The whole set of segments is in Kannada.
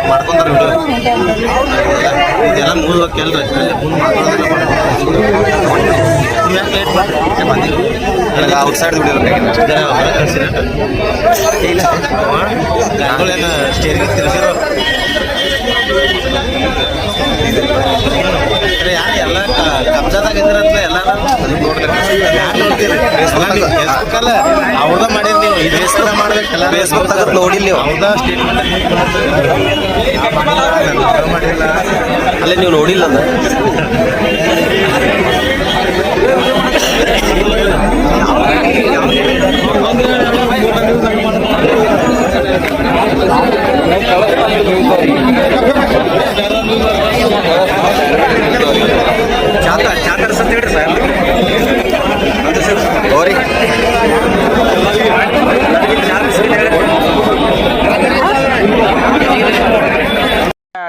ಮಾಡ್ಕೊಂಡ್ರೆ ಇದೆಲ್ಲ ಮೂಲ ಕೇಳ್ರಿ ನನಗೆ ಔಟ್ ಸೈಡ್ ದುಡಿಯೋರು ಸ್ಟೇರಿಂಗ್ ತಿರ್ಸಿರೋ ಯಾರು ಎಲ್ಲ ಕಬ್ಜಾದಾಗ ಇದ್ರಂತ ಎಲ್ಲ ಫೇಸ್ಬುಕ್ಕಲ್ಲ ಅವ್ರದ ಮಾಡಿರಿ ನೀವು ಈ ಫೇಸ್ಬುಕ್ ಮಾಡ್ಬೇಕಲ್ಲ ಫೇಸ್ಬುಕ್ದಾಗ ನೋಡಿಲ್ಲ ನೀವು ಅವ್ರದ ಸ್ಟೇಟ್ಮೆಂಟ್ ಮಾಡಿಲ್ಲ ಅಲ್ಲೇ ನೀವು ನೋಡಿಲ್ಲ ಅದ ಚಾತರ ಸತ್ ಹೇಳ್ರಿ ಸರ್ ಹೋರಿ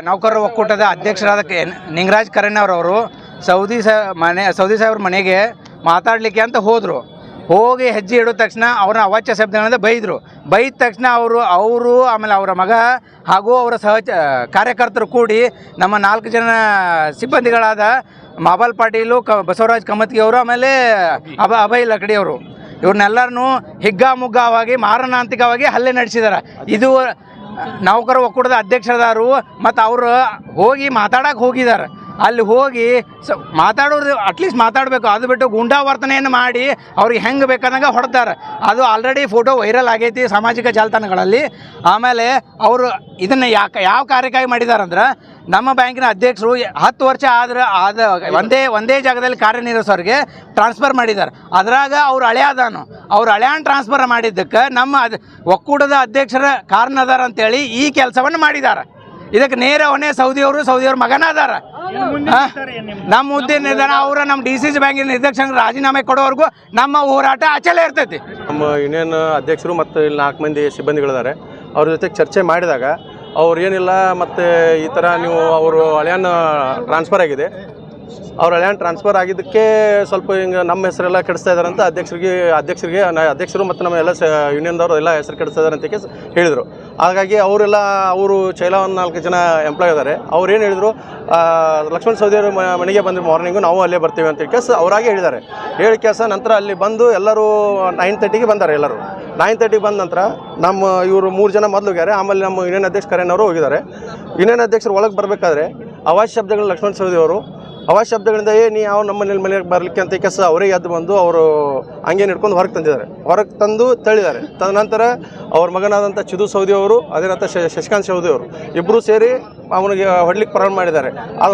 ನೌಕರರ ಒಕ್ಕೂಟದ ಅಧ್ಯಕ್ಷರಾದ ನಿಂಗರಾಜ್ ಕರೆಣ್ಣವರವರು ಸೌದಿ ಸಾಹೇಬ್ರ ಮನೆಗೆ ಮಾತಾಡಲಿಕ್ಕೆ ಅಂತ ಹೋಗಿ ಹೆಜ್ಜೆ ಇಡೋ ತಕ್ಷಣ ಅವ್ರನ್ನ ಅವಾಚ್ಯ ಶಬ್ದಗಳಿಂದ ಬೈದ ತಕ್ಷಣ ಅವರು ಆಮೇಲೆ ಅವರ ಮಗ ಹಾಗೂ ಅವರ ಕಾರ್ಯಕರ್ತರು ಕೂಡಿ ನಮ್ಮ 4 ಜನ ಸಿಬ್ಬಂದಿಗಳಾದ ಮಾಬಾಲ್ ಪಾಟೀಲು ಬಸವರಾಜ್ ಕಮತ್ಗಿ ಅವರು ಆಮೇಲೆ ಅಭಯ್ ಲಕಡಿ ಅವರು ಇವ್ರನ್ನೆಲ್ಲರನ್ನೂ ಹಿಗ್ಗಾಮುಗ್ಗಾವಾಗಿ ಮಾರಣಾಂತಿಕವಾಗಿ ಹಲ್ಲೆ ನಡೆಸಿದ್ದಾರೆ. ಇದು ನೌಕರ ಒಕ್ಕೂಟದ ಅಧ್ಯಕ್ಷರದಾರು ಮತ್ತು ಅವರು ಹೋಗಿ ಮಾತಾಡಕ್ಕೆ ಹೋಗಿದ್ದಾರೆ. ಅಲ್ಲಿ ಹೋಗಿ ಮಾತಾಡೋರು ಅಟ್ಲೀಸ್ಟ್ ಮಾತಾಡಬೇಕು, ಅದು ಬಿಟ್ಟು ಗುಂಡಾ ವರ್ತನೆಯನ್ನು ಮಾಡಿ ಅವ್ರಿಗೆ ಹೆಂಗೆ ಬೇಕಾದಂಗೆ ಹೊಡ್ತಾರೆ. ಅದು ಆಲ್ರೆಡಿ ಫೋಟೋ ವೈರಲ್ ಆಗೈತಿ ಸಾಮಾಜಿಕ ಜಾಲತಾಣಗಳಲ್ಲಿ. ಆಮೇಲೆ ಅವರು ಇದನ್ನು ಯಾವ ಕಾರ್ಯಕ್ಕಾಗಿ ಮಾಡಿದಾರಂದ್ರೆ ನಮ್ಮ ಬ್ಯಾಂಕಿನ ಅಧ್ಯಕ್ಷರು 10 ವರ್ಷ ಒಂದೇ ಜಾಗದಲ್ಲಿ ಕಾರ್ಯನಿರ್ವಹಿಸೋರಿಗೆ ಟ್ರಾನ್ಸ್ಫರ್ ಮಾಡಿದ್ದಾರೆ. ಅದ್ರಾಗ ಅವ್ರು ಅವ್ರ ಹಳೆಯನ್ ಟ್ರಾನ್ಸ್ಫರ್ ಮಾಡಿದ್ದಕ್ಕೆ ನಮ್ಮ ಒಕ್ಕೂಟದ ಅಧ್ಯಕ್ಷರ ಕಾರಣದಾರ ಅಂತೇಳಿ ಈ ಕೆಲಸವನ್ನು ಮಾಡಿದ್ದಾರೆ. ಇದಕ್ಕೆ ನೇರ ಹೊಣೆ ಸೌದಿಯವ್ರ ಮಗನ ಅದಾರ. ನಮ್ಮ ಹುದ್ದೆ ನಿರ್ಧಾರ ನಮ್ಮ DCC ಬ್ಯಾಂಕಿನ ನಿರ್ದೇಶಕರು ರಾಜೀನಾಮೆ ಕೊಡೋವರೆಗೂ ನಮ್ಮ ಹೋರಾಟ ಅಚಲೇ ಇರ್ತೈತಿ. ನಮ್ಮ ಯೂನಿಯನ್ ಅಧ್ಯಕ್ಷರು ಮತ್ತು ಇಲ್ಲಿ 4 ಮಂದಿ ಸಿಬ್ಬಂದಿಗಳಿದ್ದಾರೆ. ಅವ್ರ ಜೊತೆ ಚರ್ಚೆ ಮಾಡಿದಾಗ ಅವ್ರು ಏನಿಲ್ಲ ಮತ್ತು ಈ ಥರ ನೀವು ಅವರು ಹಳೆಯನ್ನ ಟ್ರಾನ್ಸ್ಫರ್ ಆಗಿದೆ, ಅವ್ರ ಹಳೆಯನ್ ಟ್ರಾನ್ಸ್ಫರ್ ಆಗಿದ್ದಕ್ಕೆ ಸ್ವಲ್ಪ ಹಿಂಗೆ ನಮ್ಮ ಹೆಸರೆಲ್ಲ ಕೆಡಿಸ್ತಾ ಇದ್ದಾರೆ ಅಂತ ಅಧ್ಯಕ್ಷರು ಮತ್ತು ನಮ್ಮ ಎಲ್ಲ ಯೂನಿಯನ್ದವರು ಎಲ್ಲ ಹೆಸರು ಕೆಡಿಸ್ತಾ ಇದ್ದಾರೆ ಅಂತ ಹೇಳಿದರು. ಹಾಗಾಗಿ ಅವರು ಚೈಲ ಒಂದು 4 ಜನ ಎಂಪ್ಲಾಯ್ ಇದ್ದಾರೆ. ಅವ್ರು ಏನು ಹೇಳಿದರು, ಲಕ್ಷ್ಮಣ ಸವದಿಯವರು ಮನೆಗೆ ಬಂದು ಮಾರ್ನಿಂಗು ನಾವು ಅಲ್ಲೇ ಬರ್ತೀವಿ ಅಂತ ಅವರಾಗೆ ಹೇಳಿದ್ದಾರೆ. ನಂತರ ಅಲ್ಲಿ ಬಂದು ಎಲ್ಲರೂ 9:30ಗೆ ಬಂದ್ದಾರೆ. ಎಲ್ಲರೂ 9:30ಗೆ ಬಂದ ನಂತರ ನಮ್ಮ ಇವರು 3 ಜನ ಮೊದಲು ಹೋಗ್ಯಾರೆ. ಆಮೇಲೆ ನಮ್ಮ ಯೂನಿಯನ್ ಅಧ್ಯಕ್ಷ ಕರೆಣ್ಣವರು ಹೋಗಿದ್ದಾರೆ. ಯೂನಿಯನ್ ಅಧ್ಯಕ್ಷರು ಒಳಗೆ ಬರಬೇಕಾದ್ರೆ ಅವಾಜ್ ಶಬ್ದಗಳು ಲಕ್ಷ್ಮಣ ಸವದಿಯವರು ಅವಾಜ್ ಶಬ್ದಗಳಿಂದ ನೀವು ನಮ್ಮ ಮನೆಗೆ ಬರಲಿಕ್ಕೆ ಅಂತ ಅವರೇ ಎದ್ದು ಬಂದು ಅವರು ಹಂಗೆ ಹಿಡ್ಕೊಂಡು ಹೊರಗೆ ತಂದು ತಳ್ಳಿದ್ದಾರೆ. ತದನಂತರ ಅವ್ರ ಮಗನಾದಂಥ ಚಿದು ಸೌದಿ ಅವರು, ಅದೇ ನಂತರ ಶಶಿಕಾಂತ್ ಸೌದಿ ಅವರು ಇಬ್ಬರು ಸೇರಿ ಅವನಿಗೆ ಹೊಡ್ಲಿಕ್ಕೆ ಪ್ರಾರಂಭ ಮಾಡಿದ್ದಾರೆ. ಅದು